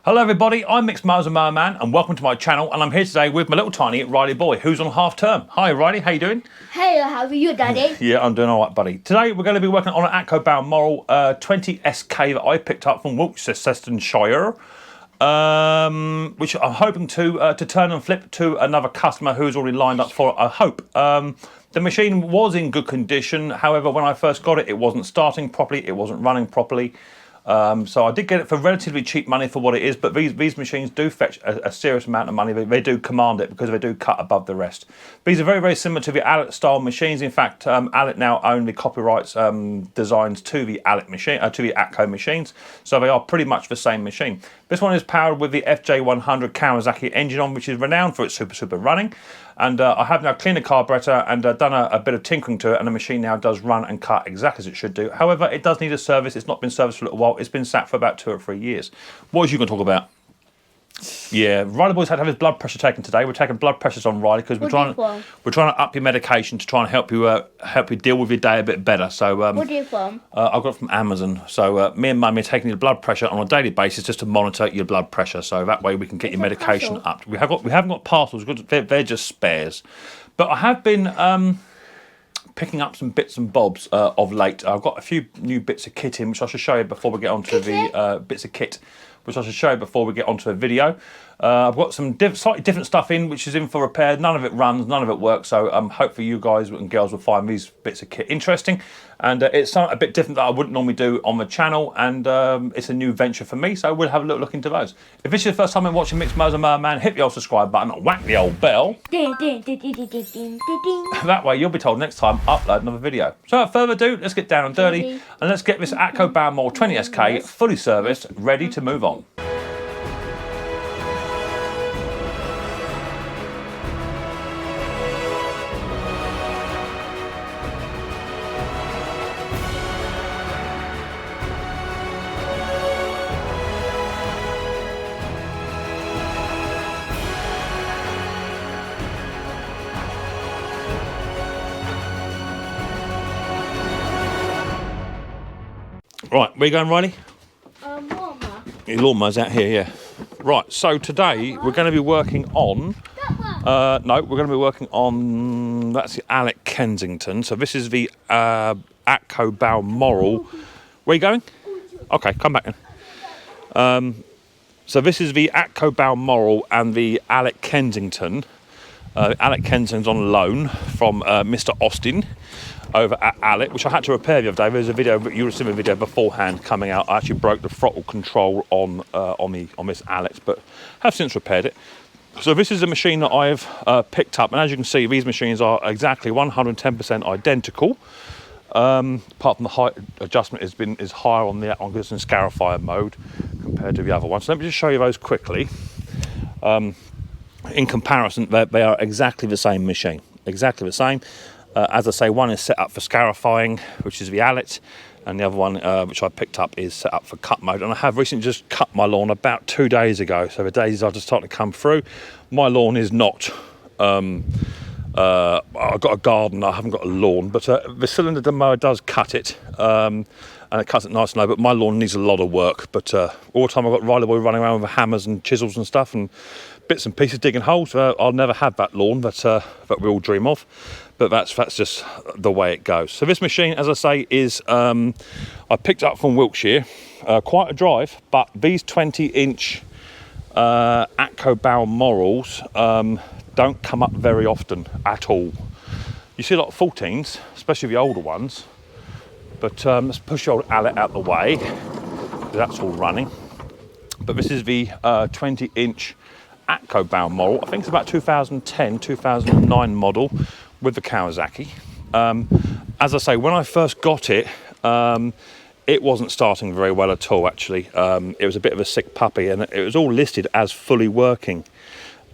Hello everybody, I'm Micks Mowers and Mower Man, and welcome to my channel, and I'm here today with my little tiny Riley boy, who's on half term. Hi Riley, how you doing? Hey, how are you, Daddy? Yeah, I'm doing alright, buddy. Today we're going to be working on an Atco Balmoral 20SK that I picked up from Worcestershire, which I'm hoping to turn and flip to another customer who's already lined up for it, I hope. The machine was in good condition, however when I first got it, it wasn't starting properly, it wasn't running properly. So I did get it for relatively cheap money for what it is, but these machines do fetch a serious amount of money. They do command it because they do cut above the rest. These are very, very similar to the Allett style machines. In fact, Allett now own the copyrights designs to the Allett machine, to the Atco machines. So they are pretty much the same machine. This one is powered with the FJ100 Kawasaki engine on, which is renowned for its super running. And I have now cleaned the carburetor and done a bit of tinkering to it, and the machine now does run and cut exactly as it should do. However, it does need a service. It's not been serviced for a little while. It's been sat for about 2 or 3 years. What was you going to talk about? Yeah, Riley boy's had to have his blood pressure taken today. We're taking blood pressures on Riley because we're trying to up your medication to try and help you deal with your day a bit better. So what are you from? I got it from Amazon. So me and Mummy are taking your blood pressure on a daily basis just to monitor your blood pressure. So that way we can get your medication up. We haven't got parcels. They're just spares. But I have been picking up some bits and bobs of late. I've got a few new bits of kit in, which I should show you before we get onto the bits of kit, which I should show you before we get onto a video. I've got some slightly different stuff in, which is in for repair. None of it runs, none of it works. So hopefully you guys and girls will find these bits of kit interesting. And it's something a bit different that I wouldn't normally do on the channel. And it's a new venture for me. So we'll have a little look into those. If this is your first time watching Micks Mowers and Mower Man, hit the old subscribe button and whack the old bell. That way you'll be told next time I upload another video. So without further ado, let's get down and dirty. And let's get this Atco Balmoral 20SK fully serviced, ready to move on. Right, where you going, Riley? Lawnmower. Your lawnmower's out here, yeah. Right, so today we're going to be working on... no, we're going to be working on... That's the Allett Kensington. So this is the Atco Balmoral. Where you going? Okay, come back then. So this is the Atco Balmoral and the Allett Kensington. Allett Kensington's on loan from Mr. Austin over at Allett, which I had to repair the other day. There's a video, you would have seen a video beforehand coming out. I actually broke the throttle control on this Allett, but have since repaired it. So this is a machine that I've picked up, and as you can see, these machines are exactly 110% identical. Apart from the height adjustment is higher on the on this in Scarifier mode compared to the other one. So let me just show you those quickly. In comparison, they are exactly the same machine, exactly the same. As I say, one is set up for scarifying, which is the Allett, and the other one, which I picked up, is set up for cut mode. And I have recently just cut my lawn about 2 days ago, so the daisies are just starting to come through. My lawn is not... I've got a garden, I haven't got a lawn, but the cylinder mower does cut it, and it cuts it nice and low, but my lawn needs a lot of work. But all the time I've got Riley boy running around with hammers and chisels and stuff, and bits and pieces digging holes. I'll never have that lawn that we all dream of, but that's just the way it goes. So this machine, as I say, is I picked up from Wiltshire, quite a drive, but these 20-inch Atco Balmorals don't come up very often at all. You see a lot of 14s, especially the older ones, but let's push the old Allett out the way, that's all running. But this is the 20-inch Atco Balmoral. I think it's about 2010, 2009 model with the Kawasaki. As I say, when I first got it, it wasn't starting very well at all, actually. It was a bit of a sick puppy, and it was all listed as fully working.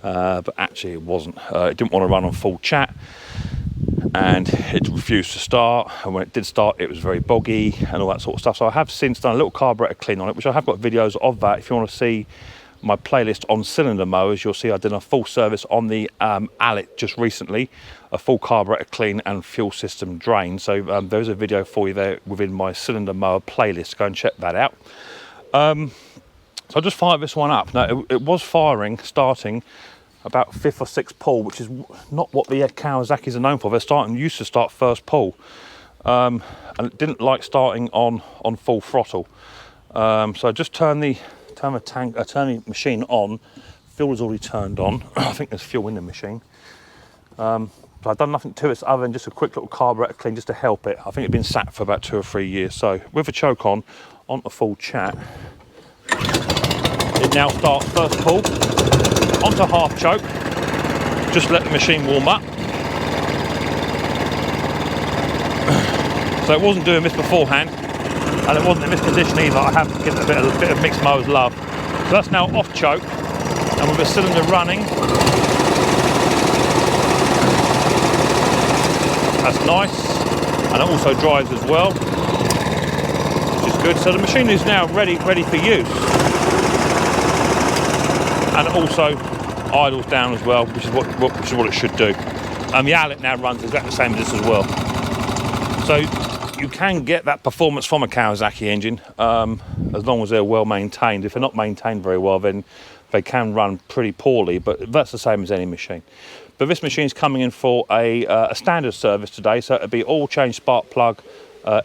But actually it wasn't. It didn't want to run on full chat, and it refused to start, and when it did start it was very boggy and all that sort of stuff. So I have since done a little carburetor clean on it, which I have got videos of that. If you want to see my playlist on cylinder mowers, you'll see I did a full service on the Allett just recently, a full carburetor clean and fuel system drain. So there's a video for you there within my cylinder mower playlist. Go and check that out. So I just fired this one up. Now it was starting about 5th or 6th pull, which is not what the Kawasaki's are known for. They're used to start first pull, and it didn't like starting on full throttle. So I just turned the machine on. Fuel was already turned on. I think there's fuel in the machine. So I've done nothing to it other than just a quick little carburetor clean just to help it. I think it's been sat for about 2 or 3 years. So with the choke on the full chat, it now starts first pull onto half choke. Just let the machine warm up. So it wasn't doing this beforehand, and it wasn't in this position either. I have to give it a bit of Micks Mowers love. So that's now off choke, and with the cylinder running, that's nice, and it also drives as well, which is good. So the machine is now ready for use, and it also idles down as well, which is what it should do. And the Allett now runs exactly the same as this as well. So you can get that performance from a Kawasaki engine as long as they're well maintained. If they're not maintained very well, then they can run pretty poorly, but that's the same as any machine. But this machine's coming in for a standard service today, so it'll be oil change, spark plug,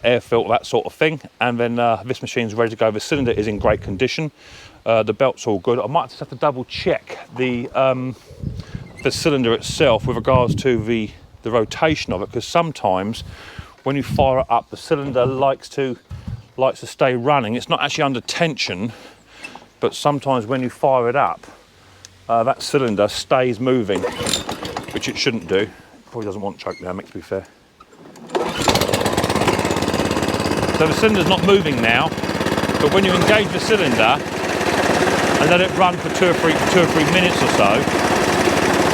air filter, that sort of thing. And then this machine's ready to go. The cylinder is in great condition. The belt's all good. I might just have to double check the cylinder itself with regards to the rotation of it, because sometimes when you fire it up, the cylinder likes to stay running. It's not actually under tension, but sometimes when you fire it up, that cylinder stays moving, which it shouldn't do. Probably doesn't want choke dynamics, to be fair. So the cylinder's not moving now, but when you engage the cylinder and let it run for two or three minutes or so,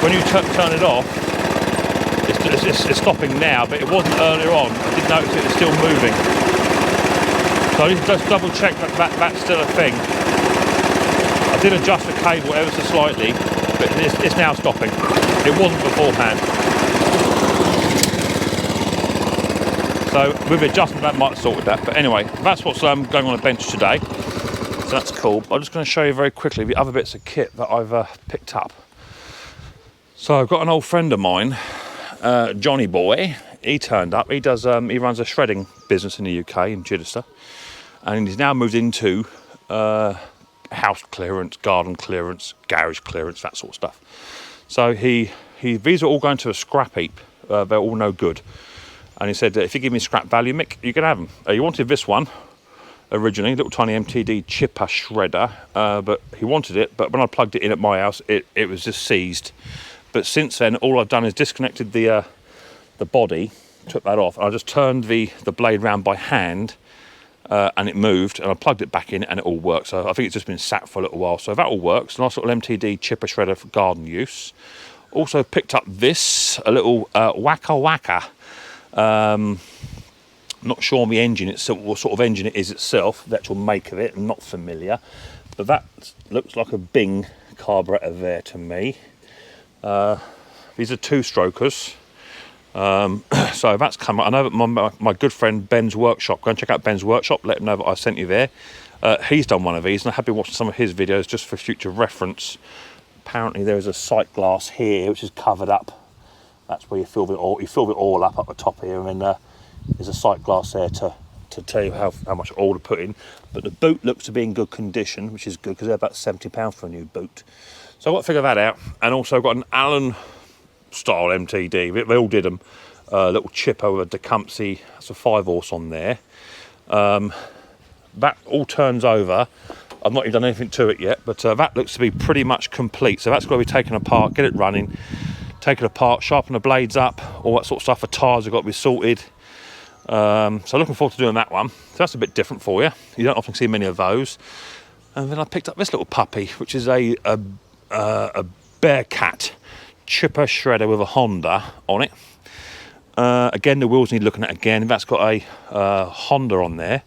when you turn it off, it's stopping now, but it wasn't earlier on. I did notice it was still moving. So I need to just double check that that's still a thing. I did adjust the cable ever so slightly, but it's now stopping. It wasn't beforehand. So with the adjustment, that might have sorted that. But anyway, that's what's going on the bench today. So that's cool. I'm just going to show you very quickly the other bits of kit that I've picked up. So I've got an old friend of mine, Johnny Boy. He turned up. He runs a shredding business in the UK, in Chichester, and he's now moved into house clearance, garden clearance, garage clearance, that sort of stuff. So these are all going to a scrap heap. They're all no good. And he said, if you give me scrap value, Mick, you can have them. He wanted this one originally, little tiny MTD chipper shredder, but he wanted it. But when I plugged it in at my house, it was just seized. But since then, all I've done is disconnected the body, took that off, and I just turned the blade round by hand, and it moved, and I plugged it back in, and it all works. So I think it's just been sat for a little while. So that all works. Nice little MTD chipper shredder for garden use. Also picked up this, a little Waka Waka. Not sure on the engine itself, what sort of engine it is itself, the actual make of it. I'm not familiar, but that looks like a Bing carburetor there to me. These are 2-strokers. So that's come. I know that my good friend Ben's Workshop. Go and check out Ben's Workshop. Let him know that I sent you there. He's done one of these, and I have been watching some of his videos just for future reference. Apparently, there is a sight glass here which is covered up. That's where you fill it all. You fill it all up the top here, and then there's a sight glass there to tell you how much oil to put in. But the boot looks to be in good condition, which is good because they're about £70 for a new boot. So I've got to figure that out. And also I've got an Allen style MTD. They all did them. Little chipper with a Tecumseh. That's a 5-horse on there. That all turns over. I've not even done anything to it yet, but that looks to be pretty much complete. So that's got to be taken apart, get it running, take it apart, sharpen the blades up, all that sort of stuff. The tyres have got to be sorted. So looking forward to doing that one. So that's a bit different for you. You don't often see many of those. And then I picked up this little puppy, which is a Bearcat chipper shredder with a Honda on it. Again, the wheels need looking at again. That's got a Honda on there.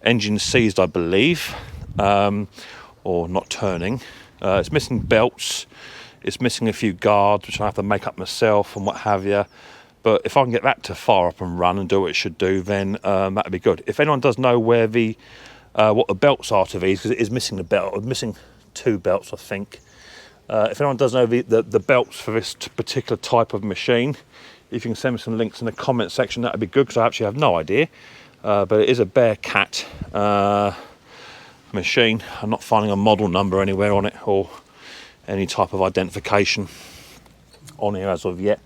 Engine seized, I believe, or not turning. It's missing belts. It's missing a few guards, which I have to make up myself and what have you. But if I can get that to fire up and run and do what it should do, then that would be good. If anyone does know where the what the belts are to these, because it is missing the belt. I'm missing 2 belts, I think. If anyone does know the belts for this particular type of machine, if you can send me some links in the comment section, that would be good, because I actually have no idea. But it is a Bearcat machine. I'm not finding a model number anywhere on it, or any type of identification on here as of yet.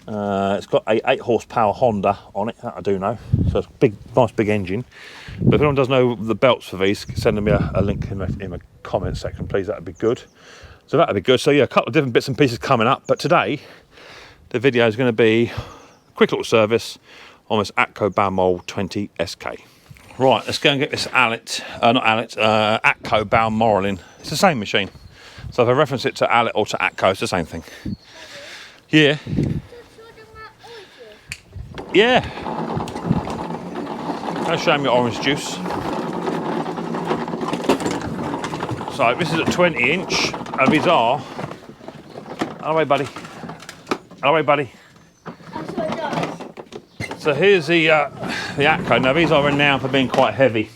It's got a 8 horsepower Honda on it, that I do know, so it's a big, nice big engine. But if anyone does know the belts for these, send me a link in the comment section, please. That would be good. So that would be good. So yeah, a couple of different bits and pieces coming up, but today the video is going to be a quick little service on this Atco Balmoral 20 SK. Right, let's go and get this Atco Balmoral in. It's the same machine. So if I reference it to Allett or to Atco, it's the same thing. Yeah. Yeah. I'll show me your orange juice. So this is a 20 inch, and these are. Hello, way, buddy. Hello, way, buddy. That's what it does. So here's the Atco. Now these are renowned for being quite heavy.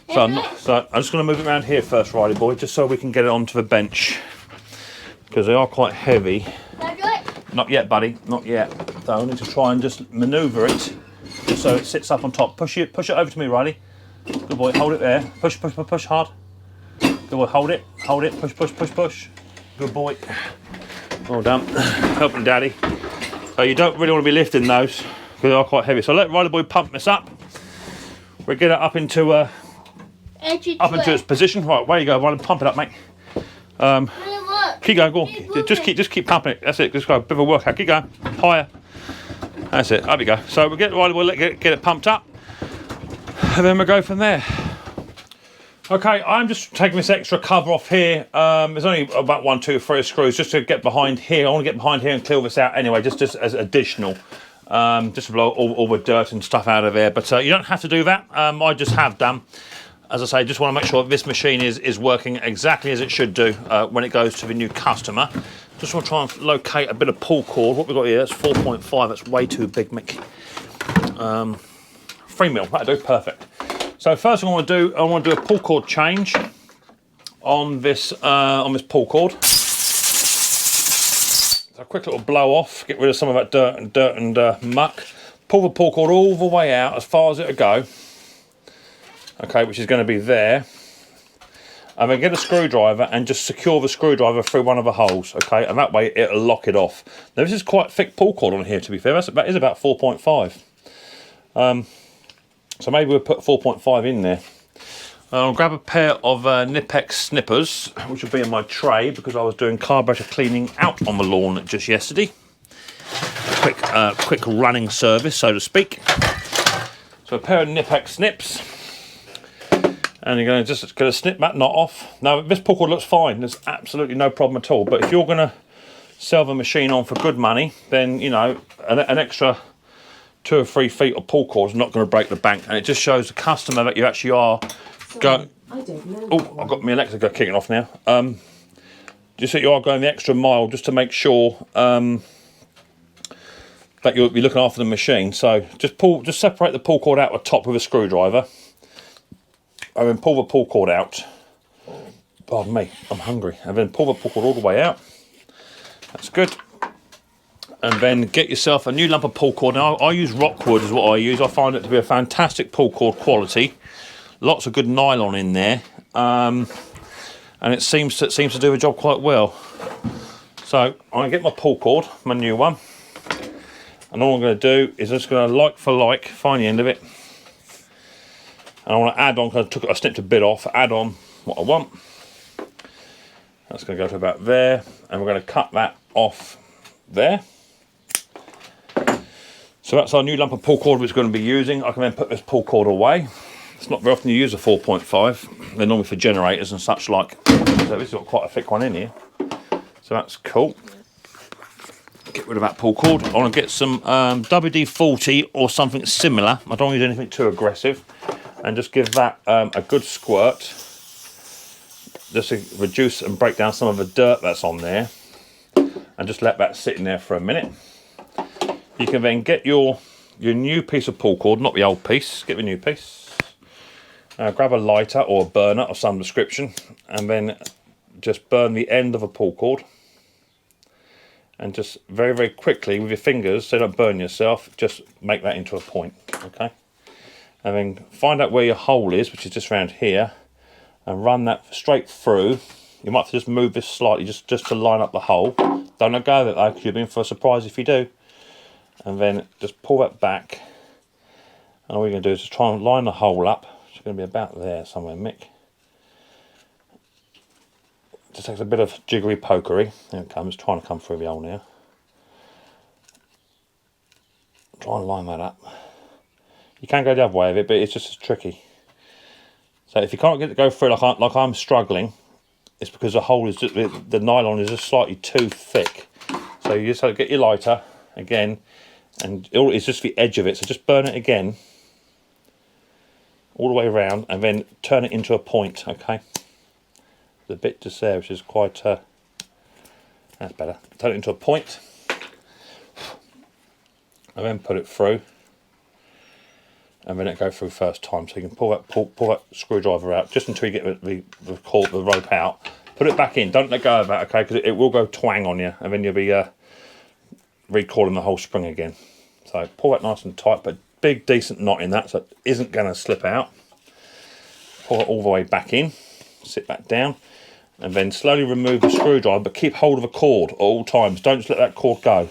So I'm just going to move it around here first, Riley boy, just so we can get it onto the bench, because they are quite heavy. Can I do it? Not yet, buddy. Not yet. So I need to try and just manoeuvre it just so it sits up on top. Push it over to me, Riley. Good boy. Hold it there. Push hard. Good boy. Hold it. Push. Good boy. Well done. Helping Daddy. So you don't really want to be lifting those because they are quite heavy. So let Riley boy pump this up. We'll get it up into its position. Right, where you go, Riley. Pump it up, mate. Keep going, go on. Just keep pumping it. That's it. Just go. A bit of a workout. Keep going. Higher. That's it. There we go. So we'll get Riley. We'll get it pumped up, and then we'll go from there. Okay, I'm just taking this extra cover off here. There's only about 1, 2, 3 screws just to get behind here. I want to get behind here and clear this out anyway, just as additional, just to blow all the dirt and stuff out of there. But you don't have to do that. I just have done. As I say, just want to make sure that this machine is working exactly as it should do when it goes to the new customer. Just want to try and locate a bit of pull cord. What we've got here, that's 4.5, that's way too big, Mick. 3mm, that'll do, perfect. So first thing I want to do a pull cord change on this pull cord. So a quick little blow off, get rid of some of that dirt and muck. Pull the pull cord all the way out as far as it'll go. Okay, which is going to be there. And then get a screwdriver and just secure the screwdriver through one of the holes, okay? And that way it'll lock it off. Now this is quite thick pull cord on here, to be fair. That is about 4.5. So maybe we'll put 4.5 in there. I'll grab a pair of Knipex snippers, which will be in my tray because I was doing carburetor cleaning out on the lawn just yesterday. Quick running service, so to speak. So a pair of Knipex snips. And you're going to snip that knot off. Now this pull cord looks fine, there's absolutely no problem at all. But if you're going to sell the machine on for good money, then you know an extra 2 or 3 feet of pull cord is not going to break the bank, and it just shows the customer that you actually are going. I don't know. Oh, I've got my Alexa kicking off now. Just that you are going the extra mile just to make sure that you'll be looking after the machine. So just separate the pull cord out the top with a screwdriver. And then pull the pull cord out. Pardon me, I'm hungry. And then pull the pull cord all the way out. That's good. And then get yourself a new lump of pull cord. Now I use Rockwood is what I use. I find it to be a fantastic pull cord quality. Lots of good nylon in there. And it seems to do the job quite well. So I'm going to get my pull cord, my new one. And all I'm going to do is just going to like for like, find the end of it. And I want to add on, because I snipped a bit off, add on what I want. That's going to go to about there. And we're going to cut that off there. So that's our new lump of pull cord we're going to be using. I can then put this pull cord away. It's not very often you use a 4.5. They're normally for generators and such like. So this has got quite a thick one in here. So that's cool. Get rid of that pull cord. I want to get some WD-40 or something similar. I don't want to do anything too aggressive. And just give that a good squirt, just to reduce and break down some of the dirt that's on there, and just let that sit in there for a minute. You can then get your new piece of pull cord, not the old piece, get the new piece, Grab a lighter or a burner of some description, and then just burn the end of a pull cord. And just very, very quickly with your fingers, so you don't burn yourself, just make that into a point, okay? And then find out where your hole is, which is just around here, and run that straight through. You might have to just move this slightly just to line up the hole. Don't let go of it though, because you'll be in for a surprise if you do. And then just pull that back. And all you're going to do is just try and line the hole up. It's going to be about there somewhere, Mick. Just takes a bit of jiggery pokery. There it comes, trying to come through the hole now. Try and line that up. You can go the other way of it, but it's just as tricky. So if you can't get it to go through like I'm struggling, it's because the hole is just, the nylon is just slightly too thick. So you just have to get your lighter again, and it's just the edge of it. So just burn it again, all the way around, and then turn it into a point. Okay, the bit just there, which is quite. That's better. Turn it into a point, and then put it through. And then it go through first time, so you can pull that screwdriver out just until you get the rope out. Put it back in. Don't let go of that, okay? Because it will go twang on you, and then you'll be recoiling the whole spring again. So pull that nice and tight, but big decent knot in that, so it isn't going to slip out. Pull it all the way back in. Sit back down, and then slowly remove the screwdriver, but keep hold of a cord at all times. Don't just let that cord go.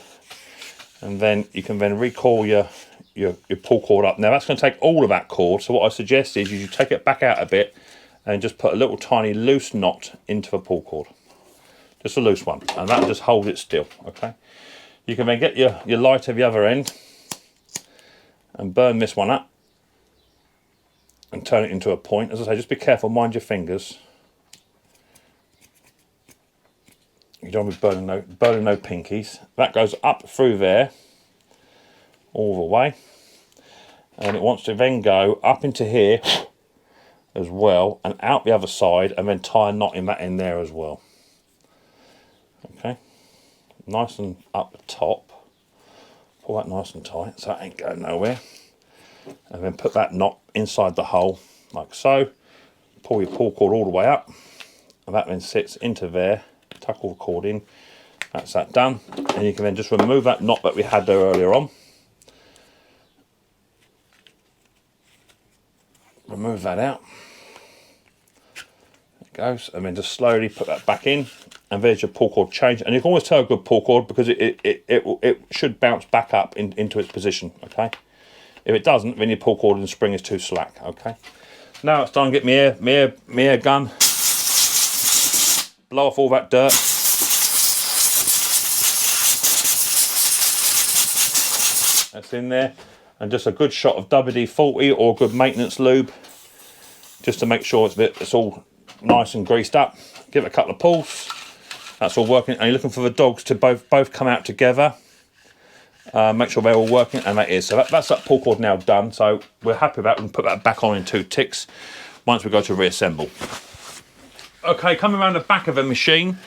And then you can then recoil your pull cord up. Now that's going to take all of that cord, so what I suggest is you take it back out a bit and just put a little tiny loose knot into the pull cord. Just a loose one, and that'll just hold it still, okay? You can then get your lighter at the other end and burn this one up and turn it into a point. As I say, just be careful, mind your fingers. You don't want to be burning no pinkies. That goes up through there all the way, and it wants to then go up into here as well and out the other side, and then tie a knot in that end there as well. Okay, nice and up the top, pull that nice and tight so that ain't going nowhere, and then put that knot inside the hole like so. Pull your pull cord all the way up, and that then sits into there. Tuck all the cord in. That's that done, and you can then just remove that knot that we had there earlier on. Remove that out. There it goes, and then just slowly put that back in, and there's your pull cord change. And you can always tell a good pull cord because it should bounce back up into its position. Okay, if it doesn't, then your pull cord and spring is too slack. Okay, now it's time to get my air gun, blow off all that dirt. That's in there. And just a good shot of WD-40 or good maintenance lube, just to make sure it's all nice and greased up. Give it a couple of pulls. That's all working, and you're looking for the dogs to both come out together. Make sure they're all working, and that is. So that's that pull cord now done. So we're happy with that. We can put that back on in 2 ticks once we go to reassemble. Okay, coming around the back of the machine,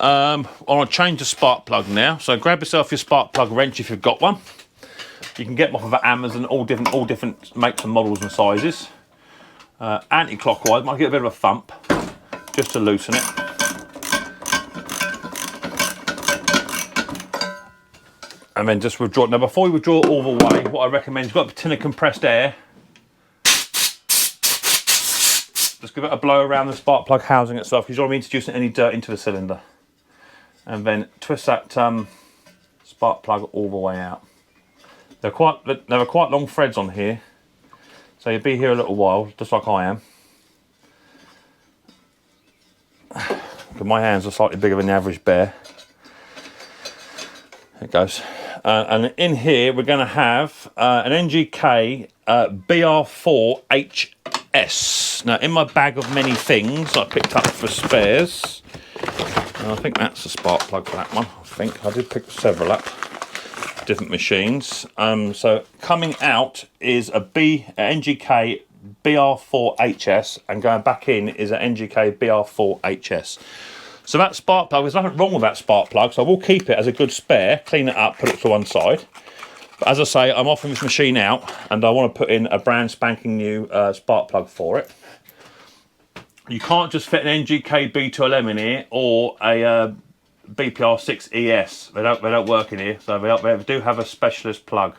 I want to change the spark plug now. So grab yourself your spark plug wrench if you've got one. You can get them off of Amazon, all different makes and models and sizes. Anti-clockwise, might get a bit of a thump, just to loosen it. And then just withdraw it. Now before you withdraw it all the way, what I recommend, you've got a tin of compressed air. Just give it a blow around the spark plug housing itself, because you don't want to be introducing any dirt into the cylinder. And then twist that spark plug all the way out. There are quite long threads on here, so you'll be here a little while, just like I am. Because my hands are slightly bigger than the average bear. There it goes. And in here we're going to have an NGK BR4HS. Now in my bag of many things I picked up for spares, and I think that's a spark plug for that one. I did pick several up. Different machines. So coming out is a NGK BR4HS, and going back in is an NGK BR4HS. So that spark plug, there's nothing wrong with that spark plug, so I will keep it as a good spare, clean it up, put it to one side. But as I say, I'm offering this machine out, and I want to put in a brand spanking new spark plug for it. You can't just fit an NGK B2LM in here or a BPR6 ES. They don't work in here, so they do have a specialist plug.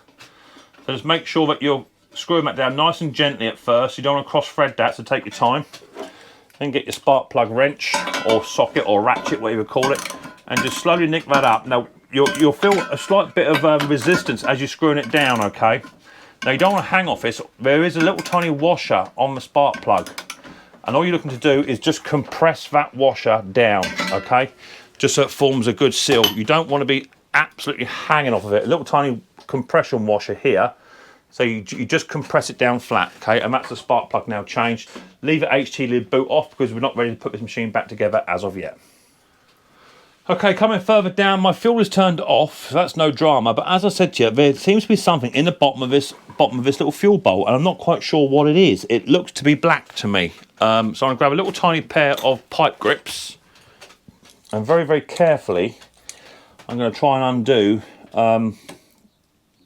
So just make sure that you're screwing that down nice and gently at first. You don't want to cross thread that, so take your time. Then get your spark plug wrench or socket or ratchet, whatever you call it, and just slowly nick that up. Now you'll feel a slight bit of resistance as you're screwing it down, okay? Now you don't want to hang off this. There is a little tiny washer on the spark plug, and all you're looking to do is just compress that washer down, okay? Just so it forms a good seal. You don't want to be absolutely hanging off of it. A little tiny compression washer here. So you just compress it down flat, okay? And that's the spark plug now changed. Leave the HT lid boot off because we're not ready to put this machine back together as of yet. Okay, coming further down, my fuel is turned off, so that's no drama. But as I said to you, there seems to be something in the bottom of this little fuel bowl, and I'm not quite sure what it is. It looks to be black to me. So I'm going to grab a little tiny pair of pipe grips, and very, very carefully, I'm going to try and undo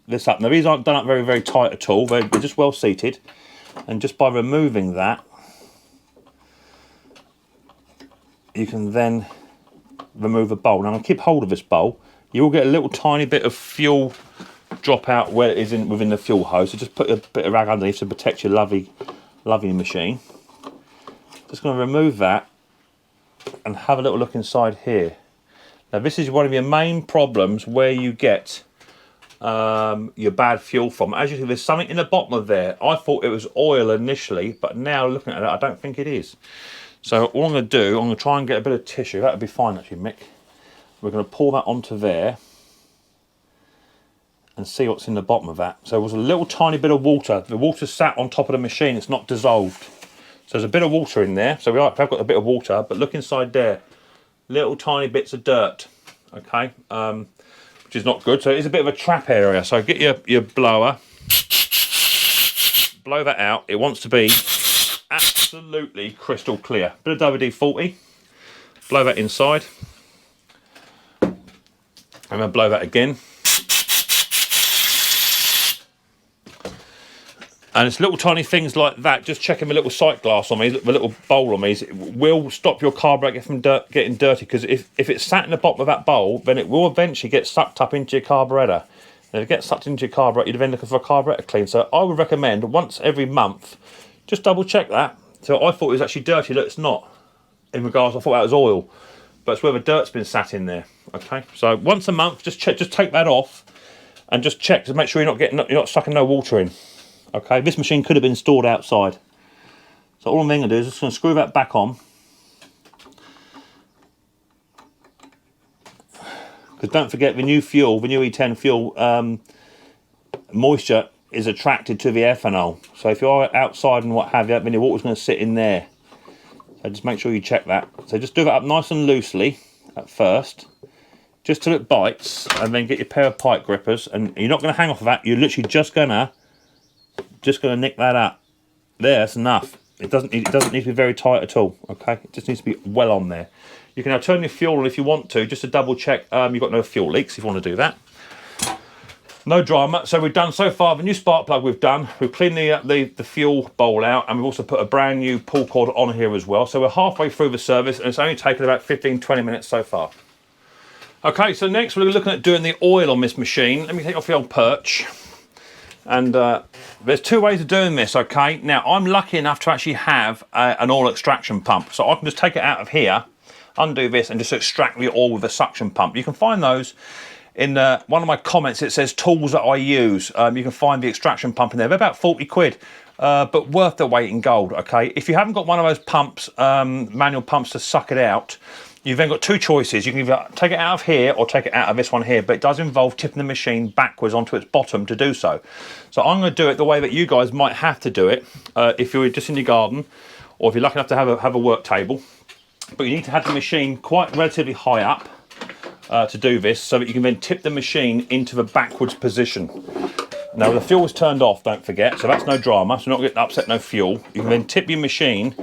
this up. Now these aren't done up very, very tight at all. They're just well seated, and just by removing that, you can then remove the bowl. Now I'm going to keep hold of this bowl. You will get a little tiny bit of fuel drop out where it is within the fuel hose, so just put a bit of rag underneath to protect your lovely machine. Just going to remove that and have a little look inside here. Now this is one of your main problems where you get your bad fuel from. As you see, there's something in the bottom of there. I thought it was oil initially, but now looking at it, I don't think it is. So what I'm going to do, I'm going to try and get a bit of tissue. That would be fine actually, Mick. We're going to pour that onto there and see what's in the bottom of that. So there was a little tiny bit of water. The water sat on top of the machine. It's not dissolved. So there's a bit of water in there. So I've got a bit of water, but look inside there. Little tiny bits of dirt, okay, which is not good. So it is a bit of a trap area. So get your blower, blow that out. It wants to be absolutely crystal clear. Bit of WD-40, blow that inside, and then blow that again. And it's little tiny things like that, just checking the little sight glass on me, the little bowl on me, it will stop your carburetor from getting dirty, because if it's sat in the bottom of that bowl, then it will eventually get sucked up into your carburetor. And if it gets sucked into your carburetor, you're then looking for a carburetor clean. So I would recommend once every month, just double check that. So I thought it was actually dirty, look, it's not. In regards, I thought that was oil, but it's where the dirt's been sat in there, okay? So once a month, just take that off, and just check to make sure you're not sucking no water in. Okay, this machine could have been stored outside. So all I'm going to do is just going to screw that back on. Because don't forget, the new fuel, the new E10 fuel, moisture is attracted to the ethanol. So if you're outside and what have you, then your water's going to sit in there. So just make sure you check that. So just do that up nice and loosely at first, just till it bites, and then get your pair of pipe grippers. And you're not going to hang off of that. You're literally just going to nick that up. There, that's enough. It doesn't need to be very tight at all, okay? It just needs to be well on there. You can now turn your fuel on if you want to, just to double check you've got no fuel leaks if you want to do that. No drama. So we've done so far the new spark plug we've cleaned the fuel bowl out, and we've also put a brand new pull cord on here as well. So we're halfway through the service, and it's only taken about 15-20 minutes so far. Okay, so next we're looking at doing the oil on this machine. Let me take off the old perch. And there's two ways of doing this, okay? Now, I'm lucky enough to actually have an oil extraction pump. So I can just take it out of here, undo this, and just extract the oil with a suction pump. You can find those in one of my comments. It says tools that I use. You can find the extraction pump in there. They're about 40 quid, but worth their weight in gold, okay? If you haven't got one of those pumps, manual pumps to suck it out, you've then got two choices. You can either take it out of here or take it out of this one here, but it does involve tipping the machine backwards onto its bottom to do so. So I'm going to do it the way that you guys might have to do it if you're just in your garden, or if you're lucky enough to have a work table. But you need to have the machine quite relatively high up to do this, so that you can then tip the machine into the backwards position. Now the fuel is turned off, don't forget, so that's no drama, so not getting upset, no fuel. You can then tip your machine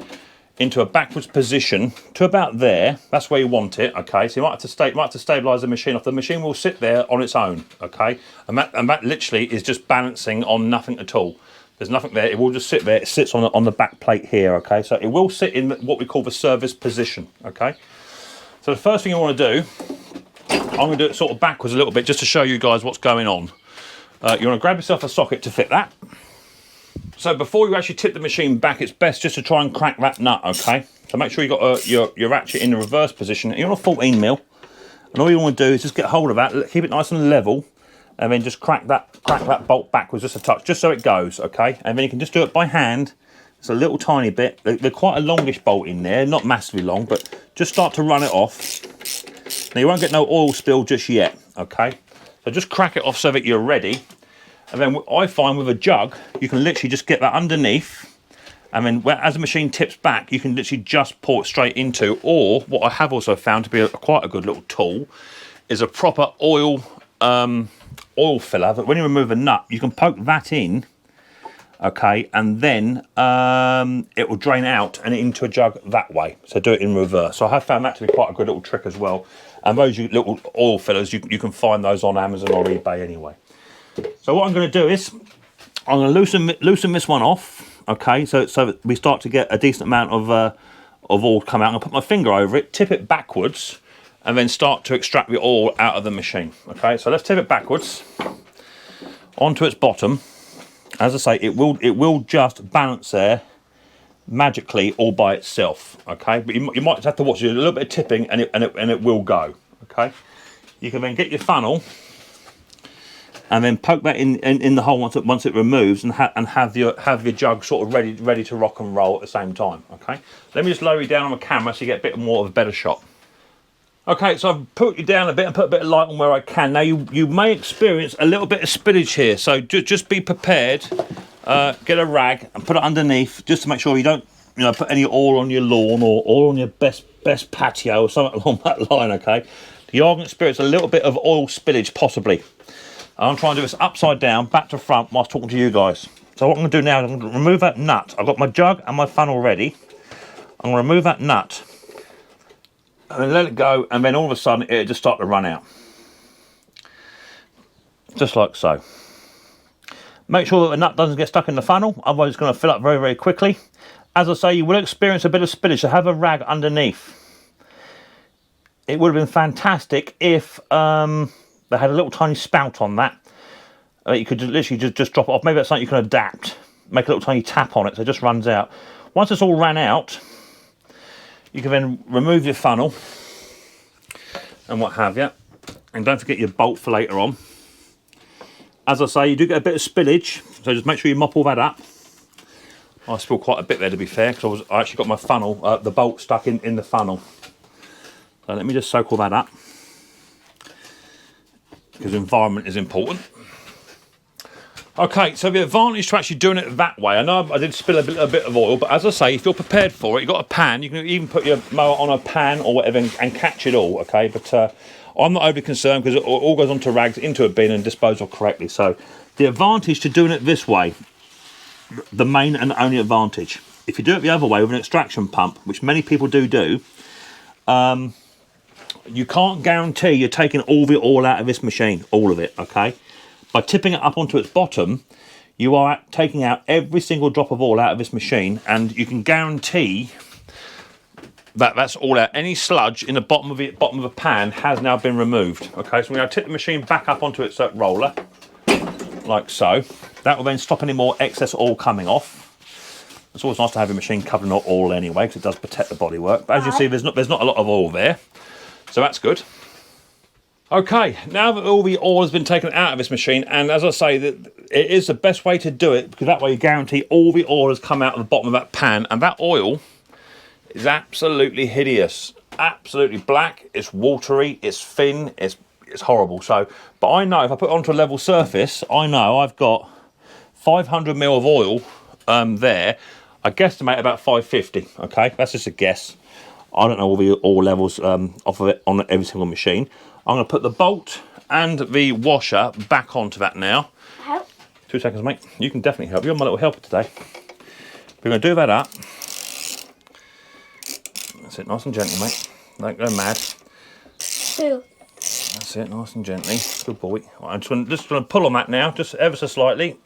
into a backwards position to about there. That's where you want it, okay? So you might have to stabilise the machine off. The machine will sit there on its own, okay? And that literally is just balancing on nothing at all. There's nothing there. It will just sit there. It sits on the back plate here, okay? So it will sit in what we call the service position, okay? So the first thing you want to do, I'm going to do it sort of backwards a little bit just to show you guys what's going on. You want to grab yourself a socket to fit that. So before you actually tip the machine back, it's best just to try and crack that nut, okay? So make sure you got your ratchet in the reverse position. You're on a 14 mil, and all you want to do is just get hold of that, keep it nice and level, and then just crack that bolt backwards just a touch, just so it goes, okay? And then you can just do it by hand. It's a little tiny bit. They're quite a longish bolt in there, not massively long, but just start to run it off. Now you won't get no oil spill just yet, okay? So just crack it off so that you're ready. And then I find with a jug, you can literally just get that underneath, and then as the machine tips back, you can literally just pour it straight into, or what I have also found to be quite a good little tool, is a proper oil filler, that when you remove a nut, you can poke that in, okay, and then it will drain out and into a jug that way. So do it in reverse. So I have found that to be quite a good little trick as well. And those little oil fillers, you can find those on Amazon or eBay anyway. So what I'm going to do is, I'm going to loosen this one off, okay, so that we start to get a decent amount of oil come out. I'm going to put my finger over it, tip it backwards, and then start to extract the oil out of the machine, okay. So let's tip it backwards onto its bottom. As I say, it will just balance there magically all by itself, okay. But you might just have to watch it, a little bit of tipping, and it will go, okay. You can then get your funnel and then poke that in the hole once it removes, and have your jug sort of ready to rock and roll at the same time, okay. Let me just lower you down on the camera so you get a bit more of a better shot. Okay, so I've put you down a bit and put a bit of light on where I can. Now you may experience a little bit of spillage here, so just be prepared. Get a rag and put it underneath just to make sure you don't put any oil on your lawn or oil on your best patio or something along that line, okay. You are going to experience a little bit of oil spillage possibly. I'm trying to do this upside down, back to front, whilst talking to you guys. So what I'm going to do now is I'm going to remove that nut. I've got my jug and my funnel ready. I'm going to remove that nut and then let it go, and then all of a sudden it'll just start to run out. Just like so. Make sure that the nut doesn't get stuck in the funnel, otherwise it's going to fill up very, very quickly. As I say, you will experience a bit of spillage, so have a rag underneath. It would have been fantastic if they had a little tiny spout on that. You could literally just drop it off. Maybe that's something you can adapt. Make a little tiny tap on it so it just runs out. Once it's all ran out, you can then remove your funnel and what have you. And don't forget your bolt for later on. As I say, you do get a bit of spillage, so just make sure you mop all that up. I spilled quite a bit there, to be fair, because I actually got my funnel, the bolt stuck in the funnel. So let me just soak all that up, because environment is important. Okay, so the advantage to actually doing it that way, I know I did spill a bit of oil, but as I say, if you're prepared for it, you've got a pan, you can even put your mower on a pan or whatever and catch it all, okay? But I'm not overly concerned because it all goes onto rags, into a bin and disposed of correctly. So the advantage to doing it this way, the main and only advantage, if you do it the other way with an extraction pump, which many people do, you can't guarantee you're taking all the oil out of this machine, all of it, okay? By tipping it up onto its bottom, you are taking out every single drop of oil out of this machine, and you can guarantee that that's all out. Any sludge in the bottom of a pan has now been removed. Okay, so we're going to tip the machine back up onto its roller, like so. That will then stop any more excess oil coming off. It's always nice to have your machine covered in oil anyway, because it does protect the bodywork. But as you see, there's not a lot of oil there, so that's good. Okay, now that all the oil has been taken out of this machine, and as I say, that it is the best way to do it, because that way you guarantee all the oil has come out of the bottom of that pan, and that oil is absolutely hideous, absolutely black. It's watery, it's thin, it's horrible. So, but I know if I put it onto a level surface, I know I've got 500 ml of oil there. I guesstimate about 550. Okay, that's just a guess. I don't know all the oil levels off of it on every single machine. I'm going to put the bolt and the washer back onto that now. Help. 2 seconds, mate. You can definitely help. You're my little helper today. We're going to do that up. That's it, nice and gently, mate. Don't go mad. 2. That's it, nice and gently. Good boy. Right, I'm just going to pull on that now, just ever so slightly.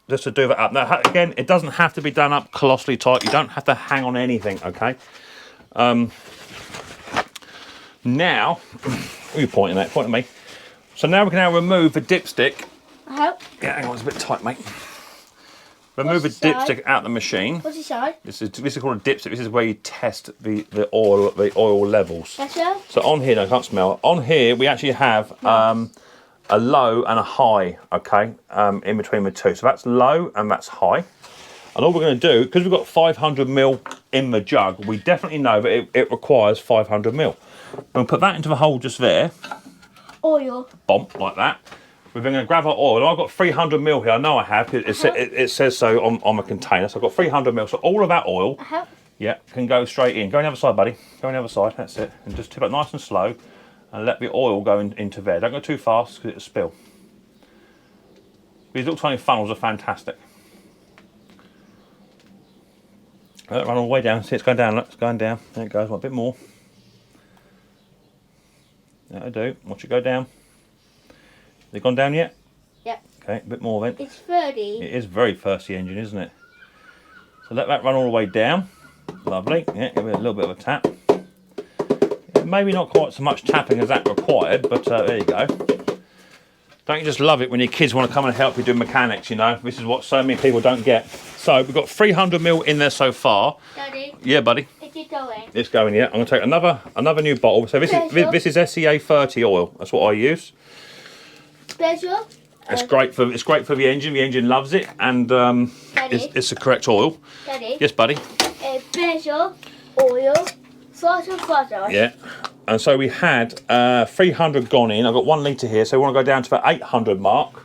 just to do that up. Now, again, it doesn't have to be done up colossally tight. You don't have to hang on anything, okay? Now, what are you pointing at? Pointing at me. So now we can now remove the dipstick. Yeah, hang on, it's a bit tight, mate. Remove the dipstick out of the machine. What's inside? This is called a dipstick. This is where you test the oil levels. That's it? So on here, no, I can't smell. On here, we actually have a low and a high, okay, in between the two. So that's low and that's high. And all we're going to do, because we've got 500ml in the jug, we definitely know that it requires 500ml. We'll put that into the hole just there. Oil. Bomp, like that. We're then going to grab our oil. I've got 300ml here. I know I have. It says so on the container. So I've got 300ml. So all of that oil, yeah, can go straight in. Go on the other side, buddy. Go on the other side. That's it. And just tip it nice and slow. And let the oil go into there. Don't go too fast because it'll spill. These little tiny funnels are fantastic. Let it run all the way down. See, it's going down. Look, it's going down. There it goes. A bit more. That'll do. Watch it go down. Has it gone down yet? Yep. Okay, a bit more then. It's 30. It is very thirsty engine, isn't it? So let that run all the way down. Lovely. Yeah, give it a little bit of a tap. Maybe not quite so much tapping as that required, but there you go. Don't you just love it when your kids want to come and help you do mechanics, you know? This is what so many people don't get. So we've got 300ml in there so far. Daddy? Yeah, buddy? Is it going? It's going, yeah. I'm going to take another new bottle. So this is SEA 30 oil. That's what I use. Special? It's great for the engine. The engine loves it, and it's the correct oil. Daddy? Yes, buddy? Special oil. Photo. Yeah, and so we had 300 gone in. I've got 1 litre here, so we want to go down to the 800 mark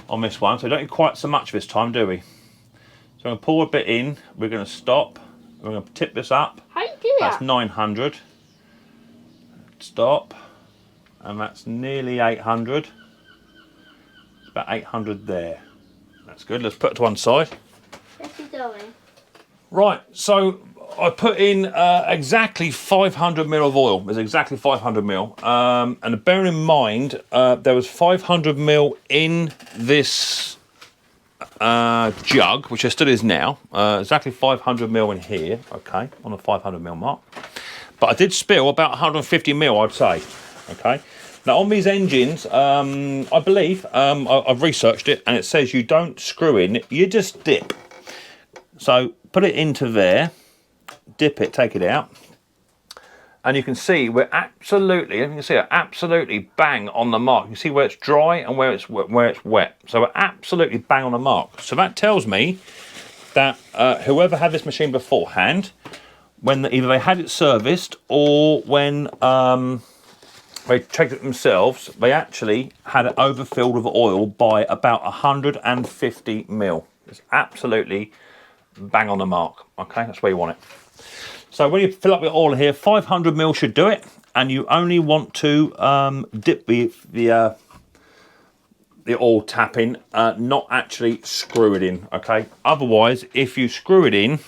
on this one. So we don't need quite so much this time, do we? So I'm going to pour a bit in. We're going to stop. We're going to tip this up. How do you do that? That's 900. Stop. And that's nearly 800. It's about 800 there. That's good. Let's put it to one side. Where's it going? Right, so I put in exactly 500ml of oil. There's exactly 500ml. And bear in mind, there was 500ml in this jug, which there still is now. Exactly 500ml in here, okay, on the 500ml mark. But I did spill about 150ml, I'd say, okay. Now on these engines, I believe, I've researched it, and it says you don't screw in, you just dip. So put it into there. Dip it, take it out, and you can see we're absolutely bang on the mark. You see where it's dry and where it's wet. So we're absolutely bang on the mark. So that tells me that whoever had this machine beforehand, when either they had it serviced or when they checked it themselves, they actually had it overfilled with oil by about 150ml. It's absolutely bang on the mark. Okay, that's where you want it. So when you fill up your oil here, 500ml should do it, and you only want to dip the oil tap in, not actually screw it in, okay? Otherwise, if you screw it in,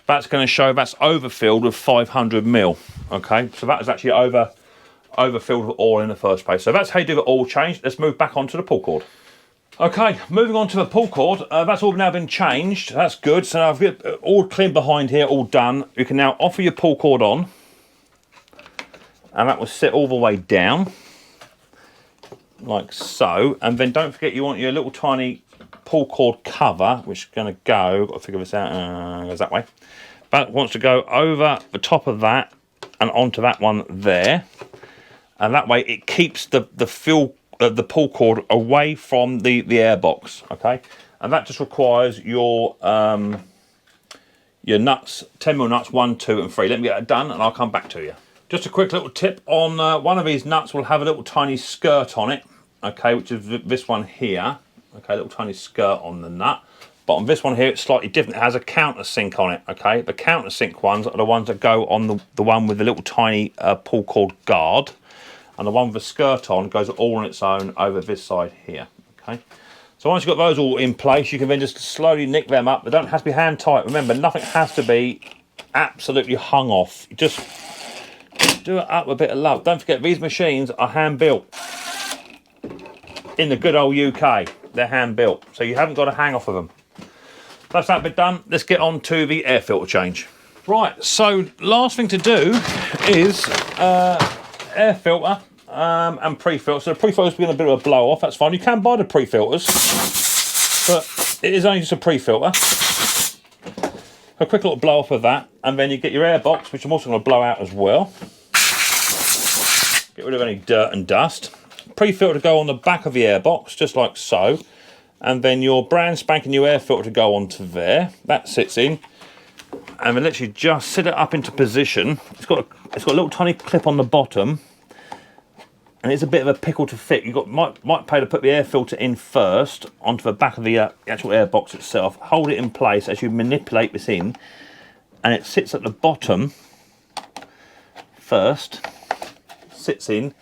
that's going to show that's overfilled with 500ml, okay? So that is actually overfilled with oil in the first place. So that's how you do the oil change. Let's move back onto the pull cord. Okay, moving on to the pull cord, that's all now been changed, that's good. So I've got all clean behind here, all done. You can now offer your pull cord on, and that will sit all the way down, like so. And then don't forget you want your little tiny pull cord cover, which is going to go, got to figure this out, goes that way. But it wants to go over the top of that and onto that one there. And that way it keeps the pull cord away from the air box, okay? And that just requires your nuts, 10mm nuts, 1, 2 and 3. Let me get that done and I'll come back to you. Just a quick little tip on one of these nuts will have a little tiny skirt on it, okay, which is this one here, okay, little tiny skirt on the nut. But on this one here, it's slightly different. It has a countersink on it, okay? The countersink ones are the ones that go on the one with the little tiny pull cord guard. And the one with the skirt on goes all on its own over this side here, okay? So once you've got those all in place, you can then just slowly nick them up. They don't have to be hand tight. Remember, nothing has to be absolutely hung off. You just do it up with a bit of love. Don't forget, these machines are hand built in the good old UK, they're hand built, so you haven't got to hang off of them. That's that bit done. Let's get on to the air filter change. Right, so last thing to do is air filter and pre-filter. So the pre-filter's been a bit of a blow off, that's fine. You can buy the pre-filters, but it is only just a pre-filter. A quick little blow off of that, and then you get your air box, which I'm also going to blow out as well. Get rid of any dirt and dust. Pre-filter to go on the back of the air box, just like so. And then your brand spanking new air filter to go onto there. That sits in. And then literally just sit it up into position. It's got a little tiny clip on the bottom. And it's a bit of a pickle to fit. You might pay to put the air filter in first onto the back of the actual air box itself. Hold it in place as you manipulate this in, and it sits at the bottom first. Sits in,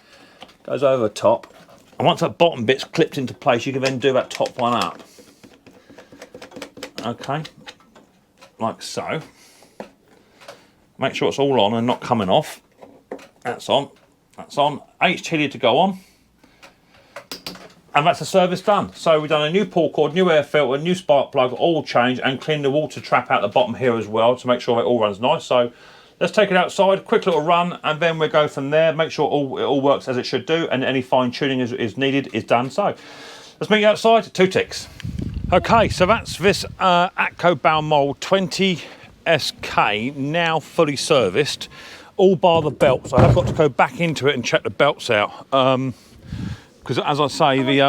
goes over the top, and once that bottom bit's clipped into place, you can then do that top one up. Okay, like so. Make sure it's all on and not coming off. That's on. That's on. HT to go on. And that's the service done. So we've done a new pull cord, new air filter, new spark plug, oil change, and clean the water trap out the bottom here as well to make sure it all runs nice. So let's take it outside, quick little run, and then we'll go from there. Make sure it all works as it should do, and any fine tuning is needed is done. So let's meet you outside, 2 ticks. Okay, so that's this Atco Balmoral 20 SK now fully serviced. All bar the belts. I have got to go back into it and check the belts out because, as I say,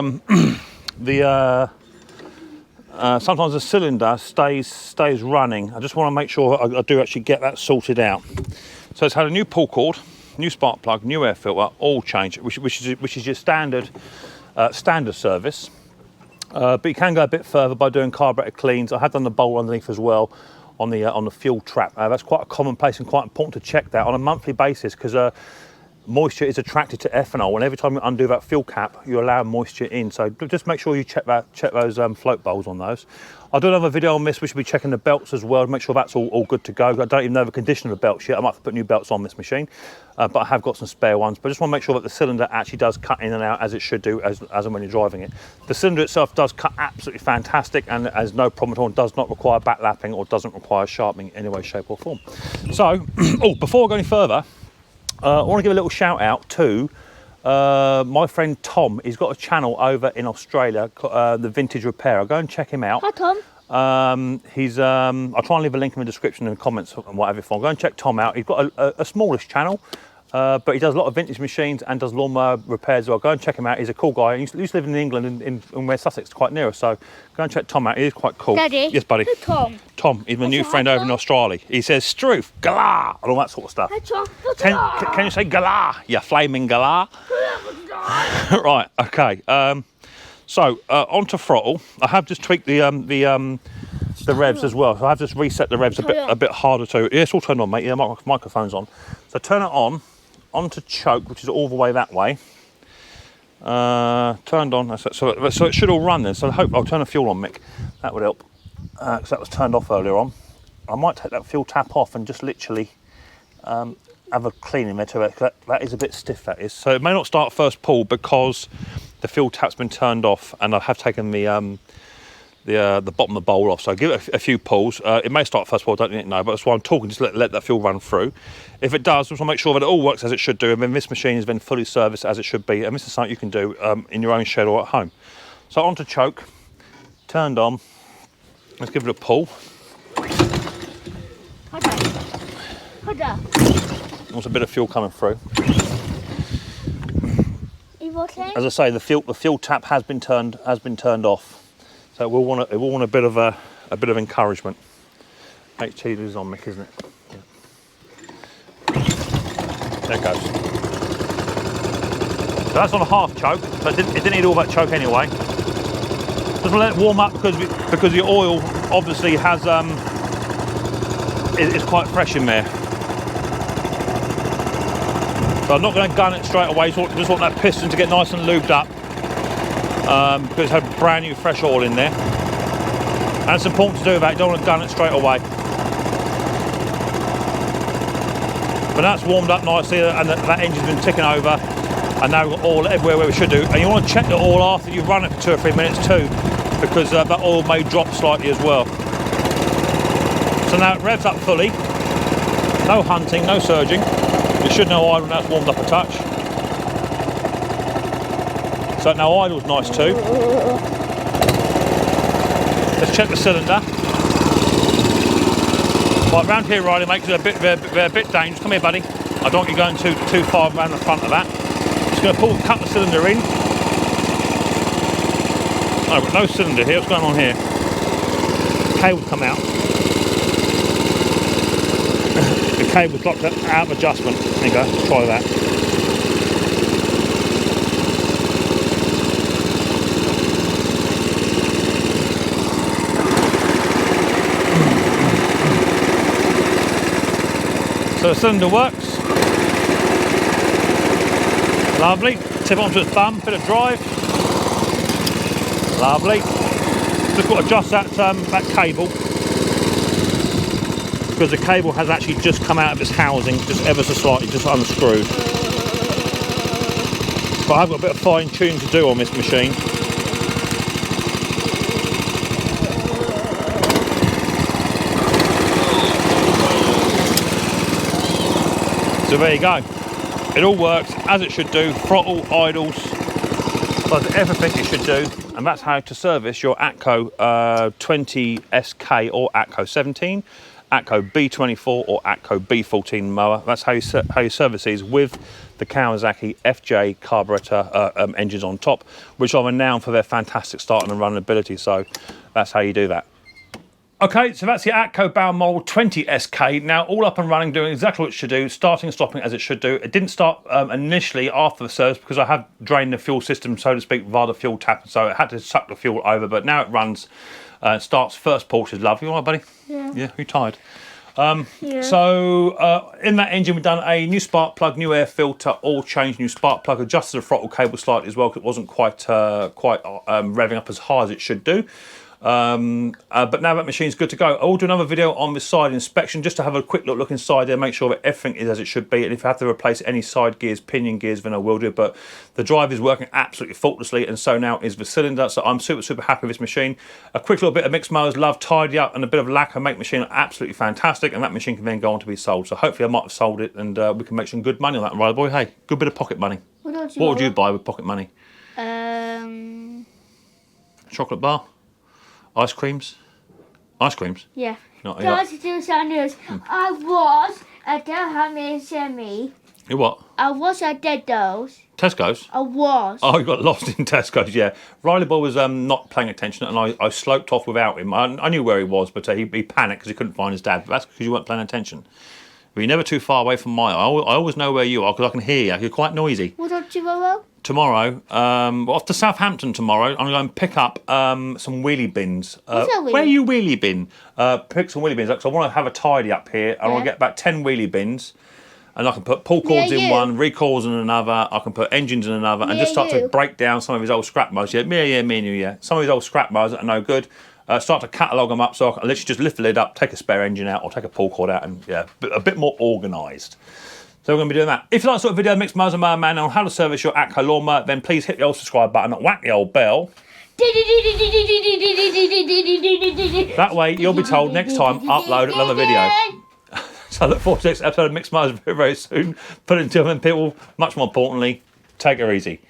sometimes the cylinder stays running. I just want to make sure I do actually get that sorted out. So it's had a new pull cord, new spark plug, new air filter, all change, which is your standard service. But you can go a bit further by doing carburetor cleans. I have done the bowl underneath as well. On the fuel trap. That's quite a commonplace and quite important to check that on a monthly basis because moisture is attracted to ethanol, and every time you undo that fuel cap you allow moisture in, so just make sure you check those float bowls on those. I'll do another video on this. We should be checking the belts as well to make sure that's all good to go. I don't even know the condition of the belts yet. I might have to put new belts on this machine, but I have got some spare ones. But I just want to make sure that the cylinder actually does cut in and out as it should do as and when you're driving it. The cylinder itself does cut absolutely fantastic and has no problem at all, and does not require back-lapping or doesn't require sharpening in any way, shape or form. So, before I go any further, I want to give a little shout out to my friend Tom. He's got a channel over in Australia, the Vintage Repairer. Go and check him out. Hi, Tom. I'll try and leave a link in the description and comments and whatever. Go and check Tom out. He's got a smallish channel, but he does a lot of vintage machines and does lawnmower repairs as well. Go and check him out. He's a cool guy. He used to live in England, in West Sussex, quite near us. So go and check Tom out. He is quite cool. Daddy. Yes, buddy. Who's Tom? Tom. He's my new friend over in Australia. He says Struth, galah, and all that sort of stuff. Hey, Tom. Can you say galah? Yeah, flaming galah. Right. Okay. So onto throttle. I have just tweaked the revs as well. So I have just reset the revs a bit harder too. Yeah, it's all turned on, mate. Yeah, microphone's on. So turn it onto choke, which is all the way that way. Turned on. So it should all run then. So I hope I'll turn the fuel on, Mick. That would help. Because that was turned off earlier on. I might take that fuel tap off and just literally have a clean in there too. That is a bit stiff, that is. So it may not start first pull because the fuel tap's been turned off, and I have taken the bottom of the bowl off. So give it a few pulls. It may start first pull, I don't know, but that's why I'm talking. Just let that fuel run through. If it does, just want to make sure that it all works as it should do, and then this machine has been fully serviced as it should be. And this is something you can do in your own shed or at home. So onto choke, turned on. Let's give it a pull. There's a bit of fuel coming through. As I say, the fuel tap has been turned off, so it will want a bit of encouragement. HT is on, Mick, isn't it? Yeah. There it goes. So that's on a half choke, but it didn't need all that choke anyway. Just want to let it warm up because the oil obviously has is quite fresh in there. So I'm not going to gun it straight away. Just want that piston to get nice and lubed up because it's had brand new fresh oil in there. And it's important to do that. You don't want to gun it straight away. But that's warmed up nicely, and that engine's been ticking over. And now we've got oil everywhere where we should do. And you want to check the oil after you've run it for 2 or 3 minutes too, because that oil may drop slightly as well. So now it revs up fully. No hunting, no surging. You should know idle now it's warmed up a touch. So now idle's nice too. Let's check the cylinder. Right, round here, Riley, makes it a bit dangerous. Come here, buddy. I don't want you going too far around the front of that. Just going to cut the cylinder in. Oh, we've got no cylinder here. What's going on here? Cable's come out. The cable's locked out of adjustment. There you go. Let's try that. So the cylinder works. Lovely. Tip onto its bum, bit of drive. Lovely. Just got to adjust that cable, because the cable has actually just come out of its housing, just ever so slightly, just unscrewed. But I've got a bit of fine tuning to do on this machine. So there you go. It all works as it should do. Throttle, idles, does everything it should do. And that's how to service your Atco 20 SK or Atco 17, Atco B24 or Atco B14 mower. That's how you service these with the Kawasaki FJ carburetor engines on top, which are renowned for their fantastic starting and running ability. So that's how you do that. Okay, so that's the Atco Balmoral 20 SK, now all up and running, doing exactly what it should do, starting and stopping as it should do. It didn't start initially after the service because I had drained the fuel system, so to speak, via the fuel tap, so it had to suck the fuel over, but now it runs, starts first pulse is lovely. You all right, buddy? Yeah. Yeah, you tired? Yeah. So in that engine we've done a new spark plug, new air filter, all changed, new spark plug, adjusted the throttle cable slightly as well because it wasn't quite revving up as high as it should do. But now that machine's good to go. I will do another video on the side inspection just to have a quick look inside there, make sure that everything is as it should be, and if I have to replace any side gears, pinion gears, then I will do. But the drive is working absolutely faultlessly, and so now is the cylinder, so I'm super happy with this machine. A quick little bit of Micks Mowers love, tidy up, and a bit of lacquer make machine absolutely fantastic, and that machine can then go on to be sold. So hopefully I might have sold it, and we can make some good money on that, right boy? Hey, good bit of pocket money. What would you buy with pocket money? Chocolate bar? Ice creams? Ice creams? Yeah. Not Guys, to do some news. I was at the Hammy. You what? I was at Dead's. Tesco's? I was. Oh, you got lost in Tesco's, yeah. Riley Boy was not paying attention, and I sloped off without him. I knew where he was, but he panicked because he couldn't find his dad. But that's because you weren't paying attention. But you're never too far away from I always know where you are because I can hear you. You're quite noisy. What about tomorrow? Tomorrow, we're off to Southampton tomorrow. I'm going to go and pick up some wheelie bins. What's a wheelie? Where are you wheelie bin? Pick some wheelie bins because I want to have a tidy up here. I want to get about 10 wheelie bins. And I can put pull cords in one, recoils in another, I can put engines in another, and just start to break down some of his old scrap mowers. Yeah, me and you, yeah. Some of his old scrap mowers that are no good. Start to catalogue them up so I can literally just lift the lid up, take a spare engine out, or take a pull cord out, and yeah, a bit more organised. So we're going to be doing that. If you like this sort of video, Micks Mowers and Mower Man, on how to service your Atco lawnmower, then please hit the old subscribe button and whack the old bell. That way you'll be told next time I upload another video. So I look forward to the next episode of Micks Mowers very soon. Put it into them, people, much more importantly, take her easy.